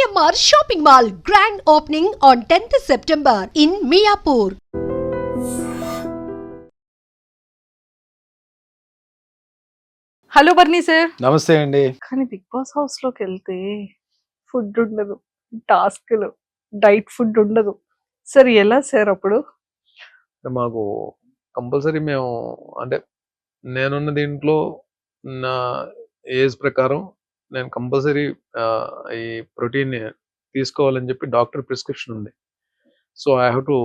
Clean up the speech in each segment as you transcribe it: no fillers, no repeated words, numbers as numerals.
GMR Shopping Mall grand opening on 10th September in Miapur. Hello Barni sir. నమస్తే అండి. కానీ big boss house లోకి వెళ్తే ఫుడ్ ఉండదు, టాస్క్లు, డైట్ ఫుడ్ ఉండదు సార్. ఎలా సార్ అప్పుడు? మాకు కంపల్సరీ మేము అంటే నేనున్న దీంట్లో నా ఏజ్ ప్రకారం నేను కంపల్సరీ ఈ ప్రోటీన్ తీసుకోవాలని చెప్పి డాక్టర్ ప్రిస్క్రిప్షన్ ఉంది. So I have to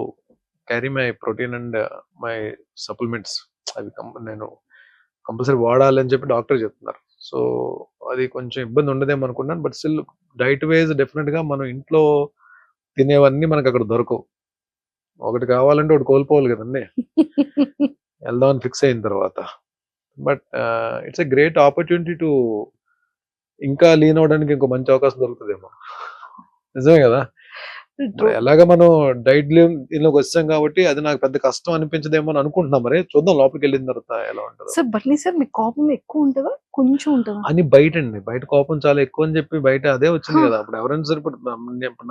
carry my protein and my supplements. అవి నేను కంపల్సరీ వాడాలని చెప్పి డాక్టర్ చెప్తున్నారు. సో అది కొంచెం ఇబ్బంది ఉండదేమో అనుకున్నాను. బట్ స్టిల్ డైట్ వైజ్ డెఫినెట్గా మనం ఇంట్లో తినేవన్నీ మనకు అక్కడ దొరకవు. ఒకటి కావాలంటే ఒకటి కోల్పోవాలి కదండి వెళ్దామని ఫిక్స్ అయిన తర్వాత. But it's a great opportunity to ఇంకా లీన్ అవడానికి ఇంకో మంచి అవకాశం దొరుకుతుందేమో. నిజమే కదా. ఎలాగ మనం డైట్ దీనిలోకి వచ్చాం కాబట్టి అది నాకు పెద్ద కష్టం అనిపించదేమో అని అనుకుంటున్నాం. మరి చూద్దాం లోపలికి వెళ్ళిన తర్వాత ఎలా ఉంటుంది. సార్ బర్నీ సార్, మీ కోపం ఎక్కువ ఉంటుందా కొంచెం ఉంటుందా? అని బయట అండి, బయట కోపం చాలా ఎక్కువ అని చెప్పి బయట అదే వచ్చింది కదా. అప్పుడు ఎవరైనా సరే, ఇప్పుడు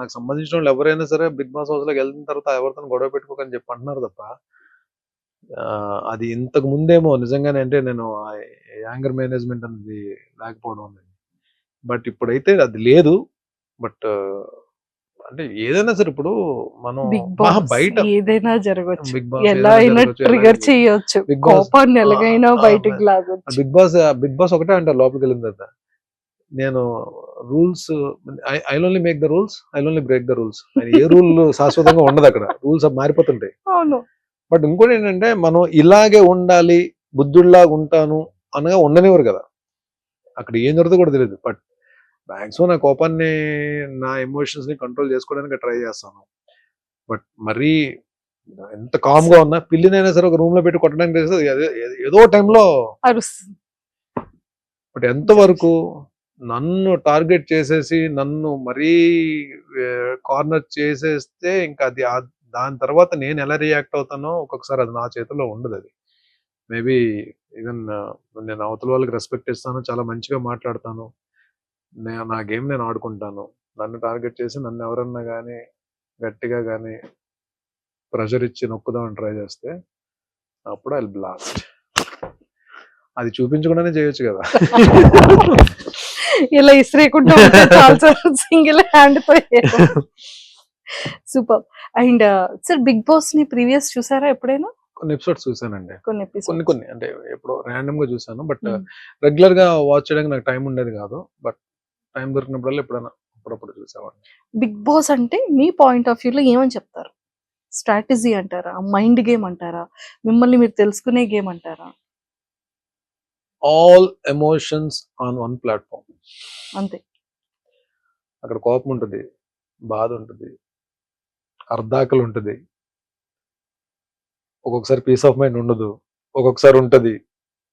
నాకు సంబంధించిన వాళ్ళు ఎవరైనా సరే బిగ్ బాస్ హౌస్ లోకి వెళ్ళిన తర్వాత ఎవరితో గొడవ పెట్టుకోకని చెప్పి అంటున్నారు తప్ప అది ఇంతకు ముందేమో నిజంగానే అంటే నేను యాంగర్ మేనేజ్మెంట్ అనేది లేకపోవడం అనేది. బట్ ఇప్పుడైతే అది లేదు. బట్ అంటే ఏదైనా సరే ఇప్పుడు మనం బిగ్ బాస్ బయట ఏదైనా జరగచ్చు, బిగ్ బాస్ ఎలా అయినా ట్రిగర్ చేయొచ్చు, బిగ్ బాస్ కోపాన్ని ఎలాగైనా బయటికి లాగొచ్చు. బిగ్ బాస్ ఒకటే అంటారు లోపలికి వెళ్ళిన తర్వాత. నేను rules I only make the rules, I only break the rules. A rule శాశ్వతంగా ఉండదు అక్కడ, రూల్స్ మారిపోతుంటాయి. అవును. బట్ ఇంకోటి ఏంటంటే మనం ఇలాగే ఉండాలి, బుద్ధుడిలాగా ఉంటాను అనగా ఉండనివ్వరు కదా. అక్కడ ఏం జరుగుతుందో కూడా తెలియదు. బట్ మ్యాక్సిమం నా కోపాన్ని, నా ఎమోషన్స్ ని కంట్రోల్ చేసుకోవడానికి ట్రై చేస్తాను. బట్ మరీ ఎంత కామ్ గా ఉన్నా పిల్లినైనా సరే ఒక రూమ్ లో పెట్టి కొట్టడానికి చేస్తే ఏదో టైంలో అరుస్తుంది. బట్ ఎంతవరకు నన్ను టార్గెట్ చేసేసి నన్ను మరీ కార్నర్ చేసేస్తే ఇంకా అది దాని తర్వాత నేను ఎలా రియాక్ట్ అవుతానో ఒక్కొక్కసారి అది నా చేతిలో ఉండదు. అది మేబీ ఈవెన్ నేను అవతల వాళ్ళకి రెస్పెక్ట్ ఇస్తాను, చాలా మంచిగా మాట్లాడతాను, నా గేమ్ నేను ఆడుకుంటాను. నన్ను టార్గెట్ చేసి నన్ను ఎవరన్నా కానీ గట్టిగా కానీ ప్రెషర్ ఇచ్చి నొక్కుదామని ట్రై చేస్తే అప్పుడు ఐ బ్లాస్ట్. అది చూపించకుండానే చేయొచ్చు కదా. ఇలా ఇస్త్రీకుంటూ సింగిల్ హ్యాండ్ తో. Super. And sir, Bigg Boss ని ప్రీవియస్ చూసారా ఎప్పుడైనా? కొన్ని ఎపిసోడ్స్ చూసానండి, కొన్ని ఎపిసోడ్స్, కొన్ని అంటే ఎప్పుడో ర్యాండమ్ గా చూసాను. బట్ రెగ్యులర్ గా వాచ్ చేయడానికి నాకు టైం ఉండేది కాదు. బట్ టైం దొరికినప్పుడల్లా ఎప్పుడైనా అప్పుడప్పుడు చూసేవాడిని. బిగ్ బాస్ అంటే మీ పాయింట్ ఆఫ్ వ్యూ లో ఏమని చెప్తారు? స్ట్రాటజీ అంటారా, మైండ్ గేమ్ అంటారా, మిమ్మల్ని మీరు తెలుసుకునే గేమ్ అంటారా? All emotions on one platform. అంతే. అక్కడ కోపం ఉంటుంది, బాధ ఉంటుంది, అర్ధాకలు ఉంటుంది, ఒక్కొక్కసారి పీస్ ఆఫ్ మైండ్ ఉండదు, ఒక్కొక్కసారి ఉంటుంది,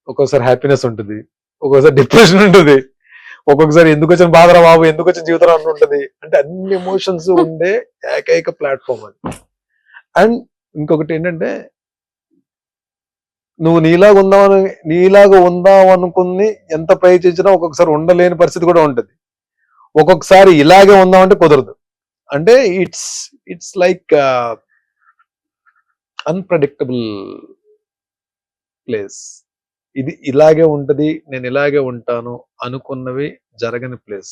ఒక్కొక్కసారి హ్యాపీనెస్ ఉంటుంది, ఒక్కొక్కసారి డిప్రెషన్ ఉంటుంది, ఒక్కొక్కసారి ఎందుకు వచ్చిన బాధరా బాబు, ఎందుకు వచ్చిన జీవితం అని ఉంటుంది. అంటే అన్ని ఎమోషన్స్ ఉండే ఏకైక ప్లాట్ఫామ్ అది. అండ్ ఇంకొకటి ఏంటంటే నువ్వు నీలాగా ఉందాం అనుకుని ఎంత ప్రయత్నించినా ఒక్కొక్కసారి ఉండలేని పరిస్థితి కూడా ఉంటుంది. ఒక్కొక్కసారి ఇలాగే ఉందామంటే కుదరదు. అంటే ఇట్స్ లైక్ అన్ప్రెడిక్టబుల్ ప్లేస్. ఇది ఇలాగే ఉంటది, నేను ఇలాగే ఉంటాను అనుకున్నవి జరగని ప్లేస్.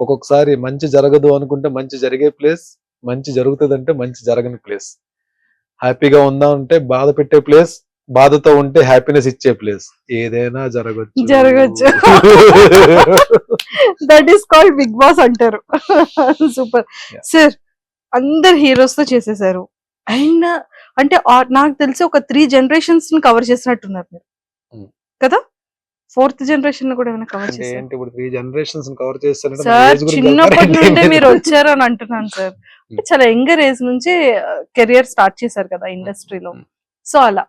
ఒక్కొక్కసారి మంచి జరగదు అనుకుంటే మంచి జరిగే ప్లేస్, మంచి జరుగుతుందంటే మంచి జరగని ప్లేస్. హ్యాపీగా ఉందామంటే బాధ పెట్టే ప్లేస్, బాధతో ఉంటే హ్యాపీనెస్ ఇచ్చే ప్లేస్. ఏదైనా జరగచ్చు. That is called Bigg Boss అంటారు. సూపర్. సార్, అందరు హీరోస్ తో చేసేసారు. అయినా అంటే నాకు తెలిసి ఒక 3 generations ని కవర్ చేసినట్టున్నారు మీరు కదా. 4th generation కూడా ఏమైనా కవర్ చేశారు? ఇప్పుడు 3 generations కవర్ చేస్తారంటే సార్, చిన్నప్పటి నుండి మీరు వచ్చారు అని అంటున్నాను సార్. చాలా యంగర్ ఏజ్ నుంచి కెరియర్ స్టార్ట్ చేశారు కదా ఇండస్ట్రీలో. సో అలా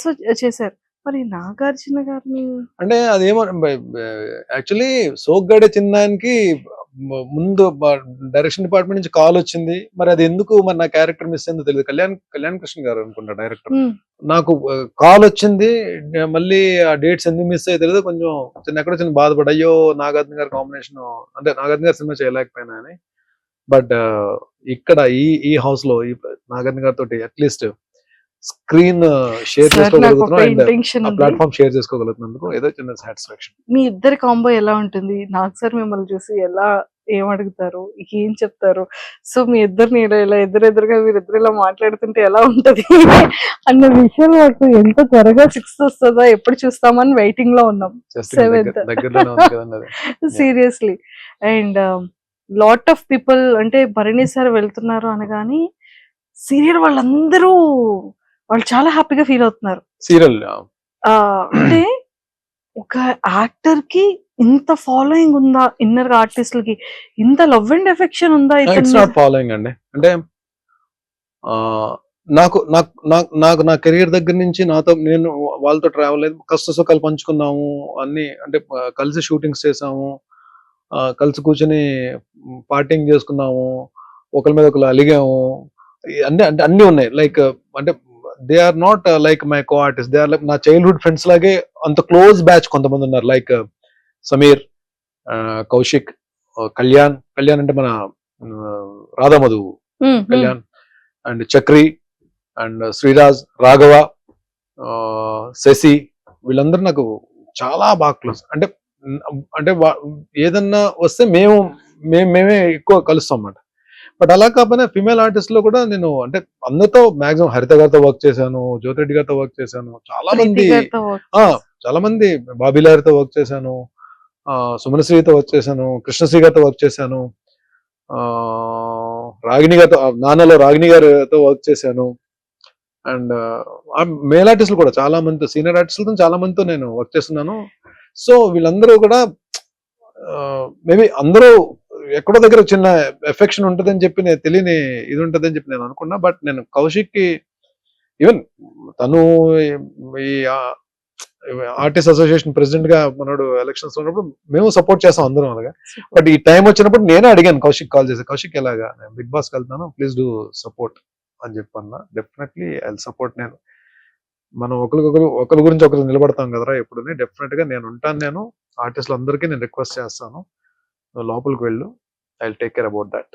సో చేశారు. మరి నాగార్జున గారిని అంటే అదేమో యాక్చువల్లీ సోగ్గాడే చిన్నానికి ముందు డైరెక్షన్ డిపార్ట్మెంట్ నుంచి కాల్ వచ్చింది. మరి అది ఎందుకు మరి నా క్యారెక్టర్ మిస్ అయిందో తెలియదు. కళ్యాణ్ కృష్ణ గారు అనుకుంటా డైరెక్టర్. నాకు కాల్ వచ్చింది. మళ్ళీ ఆ డేట్స్ ఎందుకు మిస్ అయ్యో తెలియదు. కొంచెం ఎక్కడో చిన్న బాధపడి అయ్యో నాగార్జున గారి కాంబినేషన్ అంటే నాగార్జున గారి సినిమా చేయలేకపోయినా అని. బట్ ఇక్కడ ఈ హౌస్ లో ఈ నాగార్జున గారితో అట్లీస్ట్ స్క్రీన్ షేర్ చేసుకోగలుగుతున్నాం అండ్ ఇంటెన్షన్ ఆ ప్లాట్ఫామ్ షేర్ చేసుకోగలుగుతున్నందుకు ఏదో చిన్న సాటిస్ఫాక్షన్. మీ ఇద్దరి కాంబో ఎలా ఉంటుంది? నాగ్ సార్ మిమ్మల్ని చూసి ఎలా ఏం అడుగుతారు, ఏం చెప్తారు? సో మీ ఇద్దరిని ఇలా ఎదురెదురుగా మీరిద్దరు ఇలా మాట్లాడుతుంటే ఎలా ఉంటది అన్న విషయం నాకు ఎంత త్వరగా 6th వస్తుందా, ఎప్పుడు చూస్తామని వెయిటింగ్ లో ఉన్నాం. జస్ట్ 7th దగ్గరలోనే ఉంది కదండి అది. Seriously. And lot of people అంటే భరణి సార్ వెళ్తున్నారు అనగాని సీరియల్ వాళ్ళందరూ వాళ్ళు చాలా హ్యాపీగా ఫీల్ అవుతున్నారు. సీరియల్ అంటే ఒక యాక్టర్ కి ఇంత ఫాలోయింగ్ ఉందా, ఇన్నర్ ఆర్టిస్టులకి ఇంత లవ్ అండ్ ఎఫెక్షన్ ఉందా? ఇట్స్ నాట్ ఫాలోయింగ్ అండి. అంటే నాకు నాకు నాకు నా కెరియర్ దగ్గర నుంచి నాతో నేను వాళ్ళతో ట్రావెల్ అయ్యి కష్ట సుఖాలు పంచుకున్నాము అన్ని. అంటే కలిసి షూటింగ్స్ చేసాము, కలిసి కూర్చొని పార్టింగ్ చేసుకున్నాము, ఒకరి మీద ఒకరు అలిగాము, అన్ని అంటే అన్ని ఉన్నాయి. లైక్ అంటే they are not like my co artist, they are like నా చైల్డ్హుడ్ ఫ్రెండ్స్ లాగే అంత క్లోజ్ బ్యాచ్ కొంతమంది ఉన్నారు. లైక్ సమీర్, కౌశిక్, కళ్యాణ్ అంటే మన రాధామధు కళ్యాణ్, అండ్ చక్రి, అండ్ శ్రీరాజ్, రాఘవ, శశి, వీళ్ళందరూ నాకు చాలా బాగా క్లోజ్. అంటే అంటే ఏదన్నా వస్తే మేమే ఎక్కువ కలుస్తాం అన్నమాట. బట్ అలా కాకపోయినా ఫిమేల్ ఆర్టిస్ట్ లో కూడా నేను అంటే అందరితో మాక్సిమం హరిత గారితో వర్క్ చేశాను, జ్యోతిరెడ్డి గారితో వర్క్ చేశాను, చాలా మంది బాబీలారితో వర్క్ చేశాను, సుమనశ్రీతో వర్క్ చేశాను, కృష్ణశ్రీ గారితో వర్క్ చేశాను, రాగిణి గారితో నాన్నలో రాగిణి గారితో వర్క్ చేశాను. అండ్ మేల్ ఆర్టిస్టులు కూడా చాలా మందితో, సీనియర్ ఆర్టిస్టులతో చాలా మందితో నేను వర్క్ చేస్తున్నాను. సో వీళ్ళందరూ కూడా మేబీ అందరూ ఎక్కడో దగ్గర చిన్న ఎఫెక్షన్ ఉంటుందని చెప్పి నేను తెలియని ఇది ఉంటుందని చెప్పి నేను అనుకున్నా. బట్ నేను కౌశిక్ కి ఈవెన్ తను ఈ ఆర్టిస్ట్ అసోసియేషన్ ప్రెసిడెంట్ గా మనోడు ఎలక్షన్స్ ఉన్నప్పుడు మేము సపోర్ట్ చేస్తాం అందరం అలాగా. బట్ ఈ టైం వచ్చినప్పుడు నేనే అడిగాను కౌశిక్ కాల్ చేసి, కౌశిక్ ఎలాగా నేను బిగ్ బాస్ కి వెళ్తాను, ప్లీజ్ డూ సపోర్ట్ అని చెప్పన్నా. Definitely I support. నేను మనం ఒకరి గురించి ఒకరు నిలబడతాం కదరా ఎప్పుడు. డెఫినెట్ గా నేను ఉంటాను. నేను ఆర్టిస్టులు అందరికీ నేను రిక్వెస్ట్ చేస్తాను, లోపలికి వెళ్ళు, I will take care about that.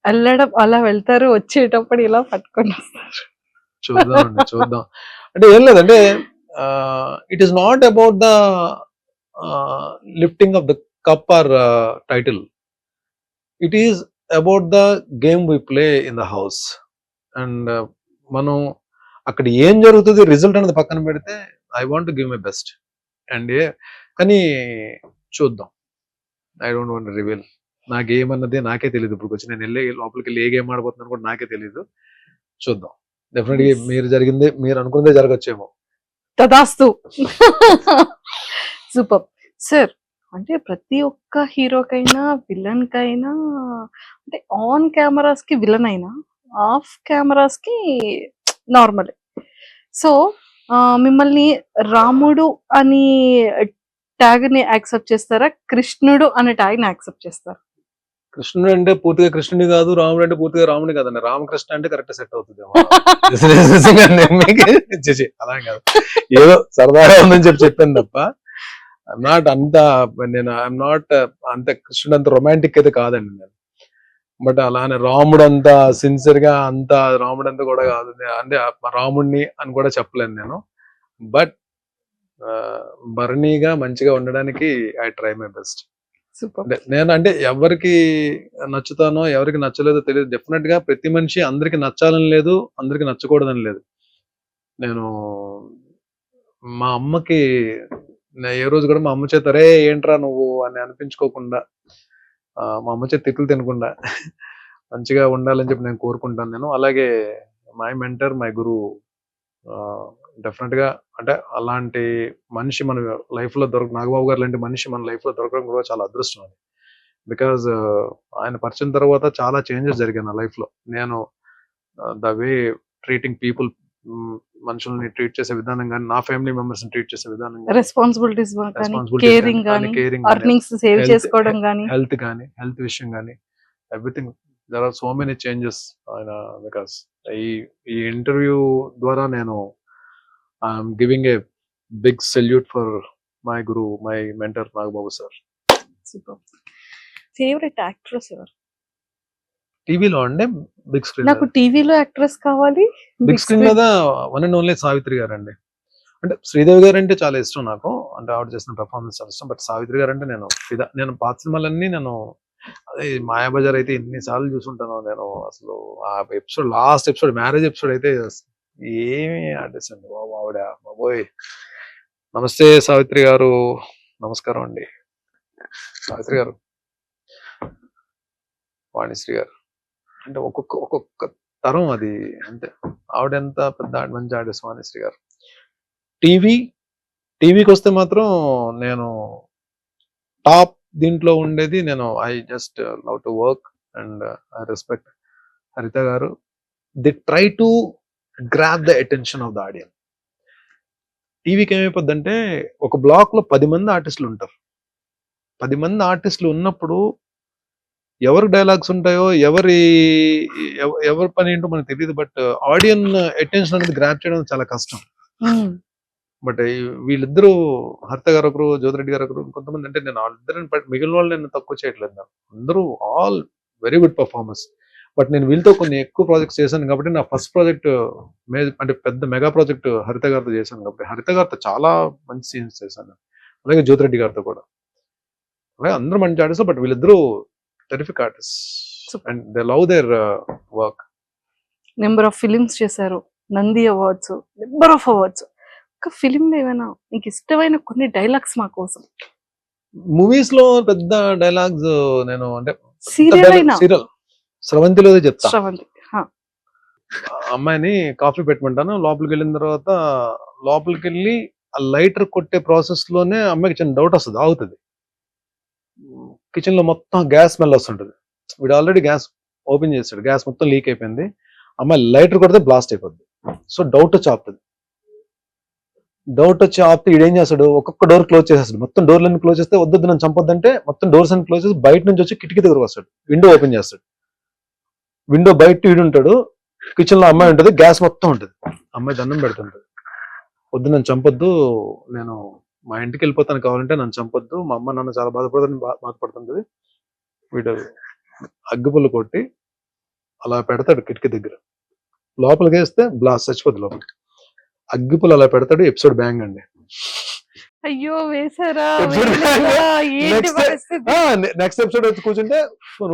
వెళ్ళడం అలా వెళ్తారు, వచ్చేటప్పుడు ఇలా పట్టుకొని వస్తారు. చూద్దాం అంటే ఏం లేదంటే it is not about the lifting of the cup or title, it is about the game we play in the house. And మనం అక్కడ ఏం జరుగుతుంది రిజల్ట్ అనేది పక్కన పెడితే I want to give my best. And కానీ చూద్దాం, ఐ డోంట్ వాంట్ రివీల్. నా గేమ్ అన్నది నాకే తెలియదు. ఇప్పుడు వచ్చి నేను వెళ్ళి లోపలికి వెళ్ళి ఏ గేమ్ ఆడబోతున్నాను కూడా నాకే తెలియదు. చూద్దాం. డెఫినెట్ గా మీరు అనుకున్నదే జరగచ్చేమో. తదాస్తు. Super sir. అంటే ప్రతి ఒక్క హీరోకైనా విలన్ కైనా అంటే ఆన్ కెమెరాస్ కి విలన్ అయినా ఆఫ్ కెమెరాస్ కి నార్మల్. సో మిమ్మల్ని రాముడు అని ట్యాగ్ ని యాక్సెప్ట్ చేస్తారా, కృష్ణుడు అనే ట్యాగ్ ని యాక్సెప్ట్ చేస్తారా? కృష్ణుడు అంటే పూర్తిగా కృష్ణుడి కాదు, రాముడు అంటే పూర్తిగా రాముడి కాదండి. రామకృష్ణ అంటే కరెక్ట్ సెట్ అవుతుంది. అలా కాదు, ఏదో సరదాగా ఉందని చెప్పాను తప్ప ఐఎమ్ నాట్ అంత కృష్ణుడు అంత రొమాంటిక్ అయితే కాదండి నేను. బట్ అలానే రాముడు అంతా సిన్సియర్ గా అంత రాముడు అంతా కూడా కాదు, అంటే రాముడిని అని కూడా చెప్పలేను నేను. బట్ భరణిగా మంచిగా ఉండడానికి ఐ ట్రై మై బెస్ట్. నేను అంటే ఎవరికి నచ్చుతానో ఎవరికి నచ్చలేదో తెలియదు. డెఫినెట్ గా ప్రతి మనిషి అందరికి నచ్చాలని లేదు, అందరికి నచ్చకూడదని లేదు. నేను మా అమ్మకి ఏ రోజు కూడా మా అమ్మ చేత రే ఏంట్రా నువ్వు అని అనిపించుకోకుండా, మా అమ్మ చేత తిట్లు తినకుండా మంచిగా ఉండాలని చెప్పి నేను కోరుకుంటాను. నేను అలాగే my mentor, my Guru definite గా అంటే అలాంటి మనిషి మన లైఫ్ లో నాగబాబు గారు లాంటి మనిషి మన లైఫ్ లో దొరకడం కూడా చాలా అదృష్టం అది. బికాజ్ ఆయన పరిచయం తర్వాత చాలా చేంజెస్ జరిగాయి నా లైఫ్ లో. నేను ద వే ట్రీటింగ్ పీపుల్, మనుషుల్ని ట్రీట్ చేసే విధానం కానీ, నా ఫ్యామిలీ మెంబర్స్ ట్రీట్ చేసే విధానం రెస్పాన్సిబిలిటీస్ కానీ, Responsibilities కేరింగ్ కానీ, కానీ, caring కానీ, అర్నింగ్స్ సేవ్ health- చేసుకోవడం కానీ. హెల్త్ విషయం కానీ, everything there are so many changes ఆయన. బికాస్ ఈ ఇంటర్వ్యూ ద్వారా నేను I'm giving a big salute for my guru, my mentor Nagababu sir. Super. Favourite actress ఎవరు? టీవీలో అంటే బిగ్ స్క్రీన్, నాకు టీవీలో యాక్ట్రెస్ కావాలి. బిగ్ స్క్రీన్ మీద one and only Savitri garu అండి. అంటే శ్రీదేవి గారు అంటే చాలా ఇష్టం నాకు, అంటే ఆవిడ చేసిన పెర్ఫార్మెన్స్ చాలా ఇష్టం. బట్ సావిత్రి గారు అంటే నేను పాత సినిమాలన్నీ నేను, అదే మాయాబజార్ అయితే ఎన్నిసార్లు చూసుంటాను నేను. అసలు ఆ episode, last episode, marriage episode అయితే ఏమి ఆర్టిస్ట్ అండి బాబు ఆవిడ, బాబోయ్. నమస్తే సావిత్రి గారు, నమస్కారం అండి సావిత్రి గారు. వాణిశ్రీ గారు అంటే ఒక్కొక్క తరం అది, అంటే ఆవిడ ఎంత పెద్ద మంచి ఆర్టిస్ట్ వాణిశ్రీ గారు. టీవీకి వస్తే మాత్రం నేను టాప్ దీంట్లో ఉండేది నేను. I just love to work and I respect హరిత గారు. The try to grab the attention of the audience. టీవీకి ఏమైపోద్దంటే ఒక బ్లాక్ లో 10 మంది ఆర్టిస్టులు ఉంటారు. 10 మంది ఆర్టిస్టులు ఉన్నప్పుడు ఎవరి డైలాగ్స్ ఉంటాయో, ఎవరి పని ఏంటో మనకు తెలియదు. బట్ ఆడియన్ అటెన్షన్ అనేది గ్రాప్ చేయడం చాలా కష్టం. బట్ వీళ్ళిద్దరూ, హరిత గారు ఒకరు, జ్యోతిరెడ్డి గారు ఒకరు, కొంతమంది, అంటే నేను వాళ్ళిద్దరిని, బట్ మిగిలిన వాళ్ళు నేను తక్కువ చేయట్లేదు. నాకు అందరూ all very good performance. But నేను వీళ్ళతో కొన్ని ఎక్కువ ప్రాజెక్ట్స్ చేశాను కాబట్టి, నా ఫస్ట్ ప్రాజెక్ట్ అంటే పెద్ద మెగా ప్రాజెక్ట్ హరిత గారితో చేశాను కాబట్టి, హరిత గారితో చాలా మంచి సీన్స్ చేశాను. అలాగే జ్యోతిరెడ్డి గారితో కూడా, అలాగే అందరూ మంచి ఆర్టిస్ట్. బట్ వీళ్ళిద్దరూ terrific artist and they love their work. Number of films చేశారు, Nandi awards, number of awards. ఒక ఫిలిం లో ఏమైనా మీకు ఇష్టమైన కొన్ని డైలాగ్స్ మా కోసం? మూవీస్ లో పెద్ద డైలాగ్స్ నేను, అంటే సీరియల్ అయినా? సీరియల్ స్రవంతిలో చెప్తా. శ్రవంతి. అమ్మాయిని కాఫీ పెట్టమంటాను, లోపలికి వెళ్ళిన తర్వాత, లోపలికి వెళ్ళి ఆ లైటర్ కొట్టే ప్రాసెస్ లోనే అమ్మాయికి చిన్న డౌట్ వస్తుంది, ఆగుతుంది. కిచెన్ లో మొత్తం గ్యాస్ స్మెల్ వస్తుంటది. వీడు ఆల్రెడీ గ్యాస్ ఓపెన్ చేస్తాడు, గ్యాస్ మొత్తం లీక్ అయిపోయింది. అమ్మాయి లైటర్ కొడితే బ్లాస్ట్ అయిపోద్ది. సో డౌట్ వచ్చి ఆపుతుంది. డౌట్ వచ్చి ఆపితే ఈడేం చేస్తాడు, ఒక్కొక్క డోర్ క్లోజ్ చేసేస్తాడు. మొత్తం డోర్లన్నీ క్లోజ్ చేస్తే, వద్దు నన్ను చంపొద్దంటే మొత్తం డోర్స్ అన్ని క్లోజ్ చేసి బయట నుంచి వచ్చి కిటికీ దగ్గర వస్తాడు, విండో ఓపెన్ చేస్తాడు. విండో బయట ఈడు ఉంటాడు, కిచెన్ లో అమ్మాయి ఉంటుంది, గ్యాస్ మొత్తం ఉంటుంది. అమ్మాయి దండం పెడుతుంటది, వద్దు నన్ను చంపొద్దు, నేను మా ఇంటికి వెళ్ళిపోతాను, కావాలంటే నన్ను చంపొద్దు, మా అమ్మ నాన్న చాలా బాధపడుతుంటది. వీడు అగ్గిపుల్లు కొట్టి అలా పెడతాడు కిటికీ దగ్గర, లోపలికి వేస్తే బ్లాస్ట్, చచ్చిపోద్ది లోపల. అగ్గిపుల్లు అలా పెడతాడు. ఎపిసోడ్ బ్యాంగ్ అండి. అయ్యో వేసారా? నెక్స్ట్ ఎపిసోడ్ వచ్చి కూర్చుంటే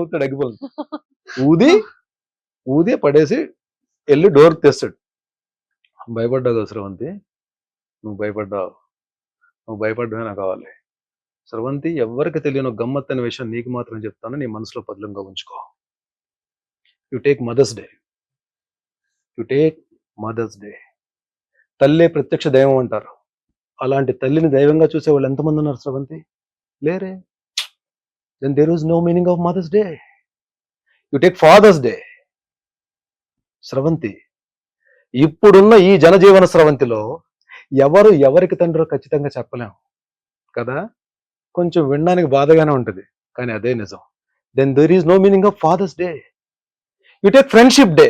ఊతాడు అగ్గిపుల్లు, ఊది పడేసి వెళ్ళి డోర్ తెస్తాడు. భయపడ్డావు కదా స్రవంతి, నువ్వు భయపడ్డమే నాకు కావాలి. స్రవంతి, ఎవరికి తెలియని గమ్మత్ అనే విషయం నీకు మాత్రం చెప్తాను, నీ మనసులో పదిలంగా ఉంచుకో. You take Mother's Day. తల్లే ప్రత్యక్ష దైవం అంటారు. అలాంటి తల్లిని దైవంగా చూసే వాళ్ళు ఎంతమంది ఉన్నారు స్రవంతి? లేరే. Then there is no meaning of mother's day. You take father's day. Sravanthi, ఇప్పుడున్న ఈ జనజీవన స్రవంతిలో ఎవరికి తండ్రో ఖచ్చితంగా చెప్పలేం కదా. కొంచెం వినడానికి బాధగానే ఉంటుంది, కానీ అదే నిజం. Then there is no meaning of father's day. You take friendship day.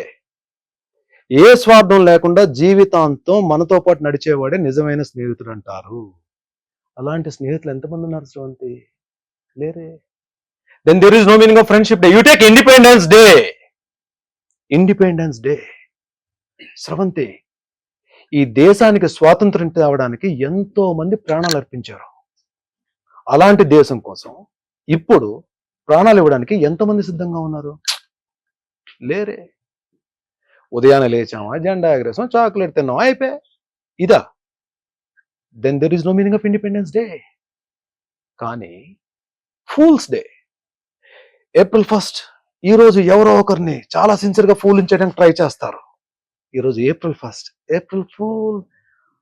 ఏ స్వార్థం లేకుండా జీవితాంతం మనతో పాటు నడిచేవాడే నిజమైన స్నేహితుడు అంటారు. అలాంటి స్నేహితులు ఎంతమంది ఉన్నారు స్రవంతి? లేరే. Then there is no meaning of friendship day. You take independence day. Sravanthi, ఈ దేశానికి స్వాతంత్రం తేవడానికి ఎంతో మంది ప్రాణాలు అర్పించారు. అలాంటి దేశం కోసం ఇప్పుడు ప్రాణాలు ఇవ్వడానికి ఎంతమంది సిద్ధంగా ఉన్నారు? లేరే. ఉదయాన్నే లేచామా, జెండా ఎగరేసాం, చాక్లెట్ తిన్నాం, అయిపోయి ఇదా. Then there is no meaning of Independence Day. కానీ ఫూల్స్ డే, ఏప్రిల్ 1 ఈ రోజు ఎవరో ఒకరిని చాలా సిన్సియర్గా ఫూలించడానికి ట్రై చేస్తారు. ఈరోజు ఏప్రిల్ 1, ఏప్రిల్ ఫూల్.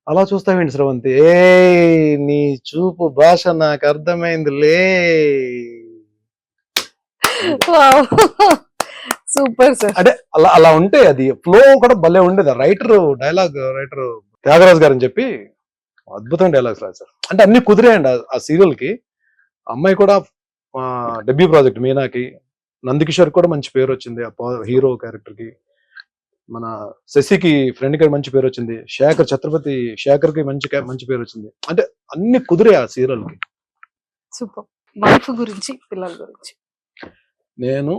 అలా చూస్తావేంటి స్రవంతి? నీ చూపు భాష నాకు అర్థమైందిలే. Super sir. అంటే అలా అలా ఉంటే అది ఫ్లో కూడా భలే ఉండేది. డైలాగ్ రైటర్ త్యాగరాజ్ గారు అని చెప్పి అద్భుతమైన డైలాగ్స్ రాశారు. అంటే అన్ని కుదిరాయండి ఆ సీరియల్ కి. అమ్మాయి కూడా డెబ్యూ ప్రాజెక్ట్ మీనాకి. నందికిషోర్ కూడా మంచి పేరు వచ్చింది ఆ హీరో క్యారెక్టర్ కి. మన శశికి ఫ్రెండ్ కి మంచి పేరు వచ్చింది. ఛత్రపతి శేఖర్ కి మంచి పేరు వచ్చింది. అంటే అన్ని కుదిరే ఆ సీరియల్ కి. సూపర్. వైఫ్ గురించి, పిల్లల గురించి. నేను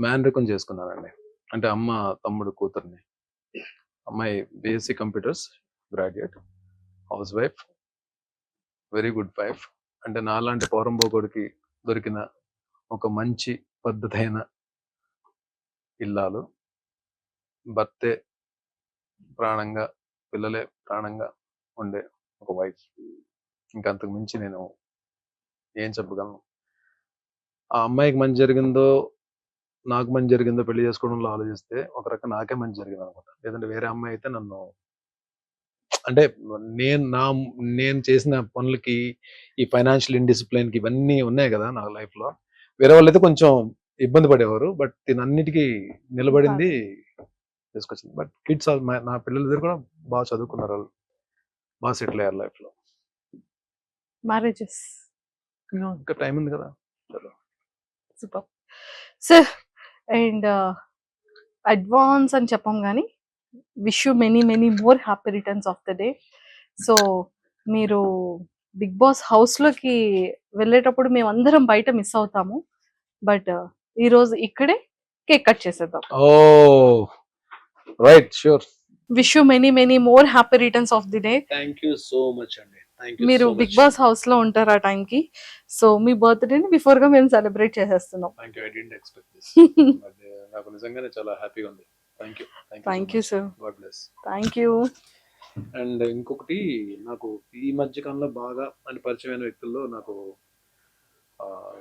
మ్యానరికం చేసుకున్నానండి. అంటే అమ్మ తమ్ముడు కూతుర్ని. అమ్మాయి BSc computers graduate, house wife, very good wife. అంటే నాలాంటి పౌరంబోకుడికి దొరికిన ఒక మంచి పద్ధతైన ఇల్లాలు. భర్తే ప్రాణంగా, పిల్లలే ప్రాణంగా ఉండే ఒక వైఫ్. ఇంకంతకు మించి నేను ఏం చెప్పగలను. ఆ అమ్మాయికి మంచి జరిగిందో నాకు మంచి జరిగిందో పెళ్లి చేసుకోవడంలో ఆలోచిస్తే ఒక రకం నాకే మంచి జరిగింది అనుకుంటా. లేదంటే వేరే అమ్మాయి అయితే నన్ను, అంటే నేను చేసిన పనులకి, ఈ ఫైనాన్షియల్ ఇండిసిప్లిన్ కి ఇవన్నీ ఉన్నాయి కదా నా లైఫ్ లో, వేరే వాళ్ళు అయితే కొంచెం ఇబ్బంది పడేవారు. బట్ దీనన్నిటికీ నిలబడింది, తీసుకొచ్చింది. బట్ కిడ్స్ నా పిల్లలిద్దరు కూడా బాగా చదువుకున్నారు, వాళ్ళు బాగా సెటిల్ అయ్యారు లైఫ్ లో. మ్యారేజెస్ ఇంకా టైం ఉంది కదా. Super sir. అండ్ అడ్వాన్స్ అని చెప్పాం కానీ wish you many many more happy returns of the day. So మీరు బిగ్ బాస్ హౌస్ లోకి వెళ్ళేటప్పుడు మేము అందరం బయట మిస్ అవుతాము. బట్ ఈ రోజు ఇక్కడే కేక్ కట్ చేసేద్దాం. Oh right, sure. Wish you many many more happy returns of the day. Thank you so much అండి. మీరు బిగ్ బాస్ హౌస్ లో ఉంటారు ఆ టైం కి. సో మీ బర్త్డేని బిఫోర్ గా మేము సెలబ్రేట్ చేసేస్తున్నాం. నాకు నిజంగానే చాలా హ్యాపీగా ఉంది. Thank you sir. God bless. Thank you. And ఇంకొకటి, నాకు ఈ మధ్య కాలంలో బాగా అని పరిచయమైన వ్యక్తుల్లో నాకు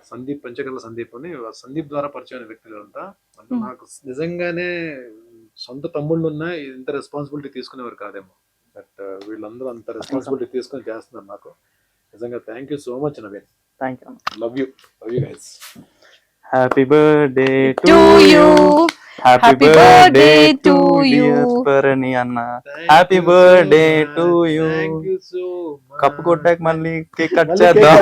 సందీప్, పంచకర్ల సందీప్ అని, సందీప్ ద్వారా పరిచయమైన వ్యక్తులు అంతా. అంటే నాకు నిజంగానే సొంత తమ్ముళ్ళు ఉన్నా ఇంత రెస్పాన్సిబిలిటీ తీసుకునేవారు కాదేమో. బట్ వీళ్ళందరూ అంత రెస్పాన్సిబిలిటీ తీసుకొని చేస్తున్నారు నాకు. నిజంగా thank you so much Naveen. Thank you. Love you guys. Happy birthday to you. Happy birthday to you Bharani అన్న. Happy birthday to you. Thank you so much. Cup కొట్టాక మళ్ళీ కేక్ కట్ చేద్దాం.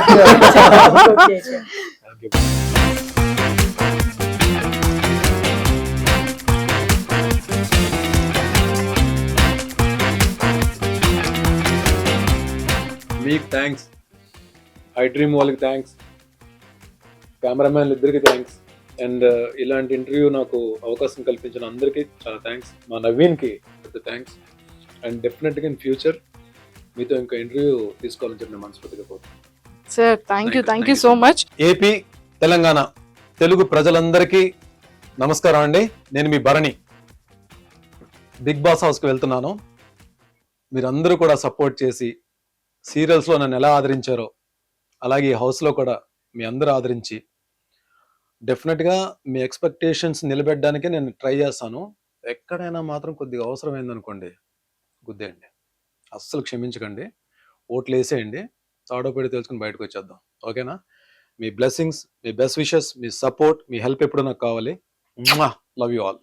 మీకు థ్యాంక్స్, ఐ డ్రీమ్ వాళ్ళకి thanks, కెమెరామ్యాన్లు ఇద్దరికి thanks, and ఇలాంటి interview నాకు అవకాశం కల్పించిన అందరికీ చాలా థ్యాంక్స్. మా నవీన్కి పెద్ద థ్యాంక్స్. అండ్ డెఫినెట్గా ఇన్ ఫ్యూచర్ మీతో ఇంకా ఇంటర్వ్యూ తీసుకోవాలని చెప్పి నేను మనస్ఫూర్తిగా కోరుతున్నాను. Sir thank you so much. AP, Telangana Telugu ప్రజలందరికీ నమస్కారం అండి. నేను మీ భరణి. బిగ్ బాస్ హౌస్కి వెళ్తున్నాను. మీరందరూ కూడా సపోర్ట్ చేసి సీరియల్స్లో నన్ను ఎలా ఆదరించారో అలాగే ఈ హౌస్లో కూడా మీ అందరూ ఆదరించి డెఫినెట్గా మీ ఎక్స్పెక్టేషన్స్ నిలబెట్టడానికే నేను ట్రై చేస్తాను. ఎక్కడైనా మాత్రం కొద్దిగా అవసరమైందనుకోండి గుద్దేయండి, అస్సలు క్షమించకండి, ఓట్లు వేసేయండి, తాడోపేడి తెలుసుకుని బయటకు వచ్చేద్దాం. ఓకేనా? మీ బ్లెస్సింగ్స్, మీ బెస్ట్ విషెస్, మీ సపోర్ట్, మీ హెల్ప్ ఎప్పుడు నాకు కావాలి. Love you all.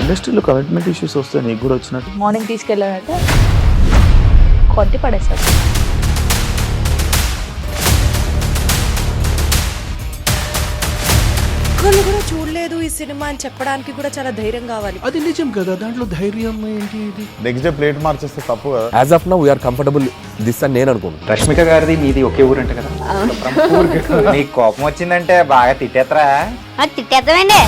ఇండస్ట్రీలో కమిట్మెంట్ ఇష్యూస్ వస్తే నీకు కూడా వచ్చినట్టు. మార్నింగ్ తీసుకెళ్ళానంటే కొట్టి పడేసాడు. ఒక్కళ్ళు కూడా చూడలేదు ఈ సినిమా అని చెప్పడానికి కూడా చాలా ధైర్యం కావాలి. అది నిజం కదా, దాంట్లో ధైర్యం ఏంటి? ఇది నెక్స్ట్ డే ప్లేట్ మార్చేస్తే తప్పు కదా. As of now we're comfortable this అని నేను అనుకుంటున్నాను. రష్మిక గారిది మీది ఒకే ఊరు అంట కదా. నీకు కోపం వచ్చిందంటే బాగా తిట్టేత్తరా? తిట్టేద్దామండి.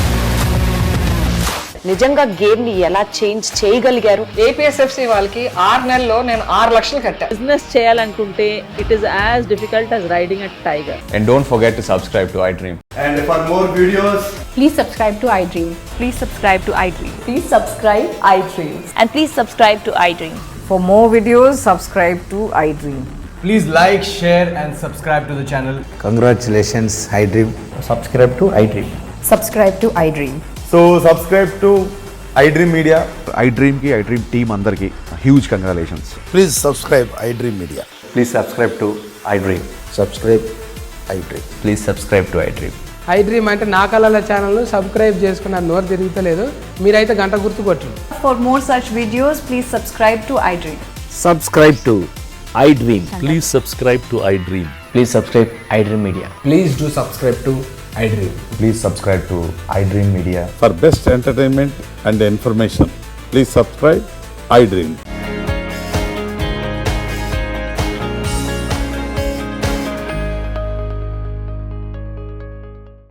నిజంగా గేమ్ ని ఎలా చేంజ్ చేయగలిగారు? ఏపీఎస్ఎఫ్సి వాళ్ళకి 6 నెలల్లో నేను 6 లక్షలు కట్టా. బిజినెస్ చేయాలనుకుంటే it is as difficult as riding a tiger. And don't forget to subscribe to iDream. And for more videos, please subscribe to iDream. Please subscribe to iDream. Please subscribe iDream. And please subscribe to iDream. For more videos subscribe to iDream. please like, share and subscribe to the channel. Congratulations, iDream. Subscribe to iDream. Subscribe to iDream. so subscribe to iDream media, ఐ డ్రీమ్కి iDream team అందరికీ huge congratulations. Please subscribe iDream media. Please subscribe to iDream. Subscribe iDream. Please subscribe to iDream. IDream అంటే నా కళల channel subscribe చేసుకున్న నోరు తిరుగుతలేదు, మీరైతే గంట గుర్తు కొట్టండి. For more such videos, please subscribe to iDream. Subscribe to iDream. Please subscribe to iDream. Please subscribe I dream media. Please do subscribe to iDream. Please subscribe to iDream media. For best entertainment and information, please subscribe iDream.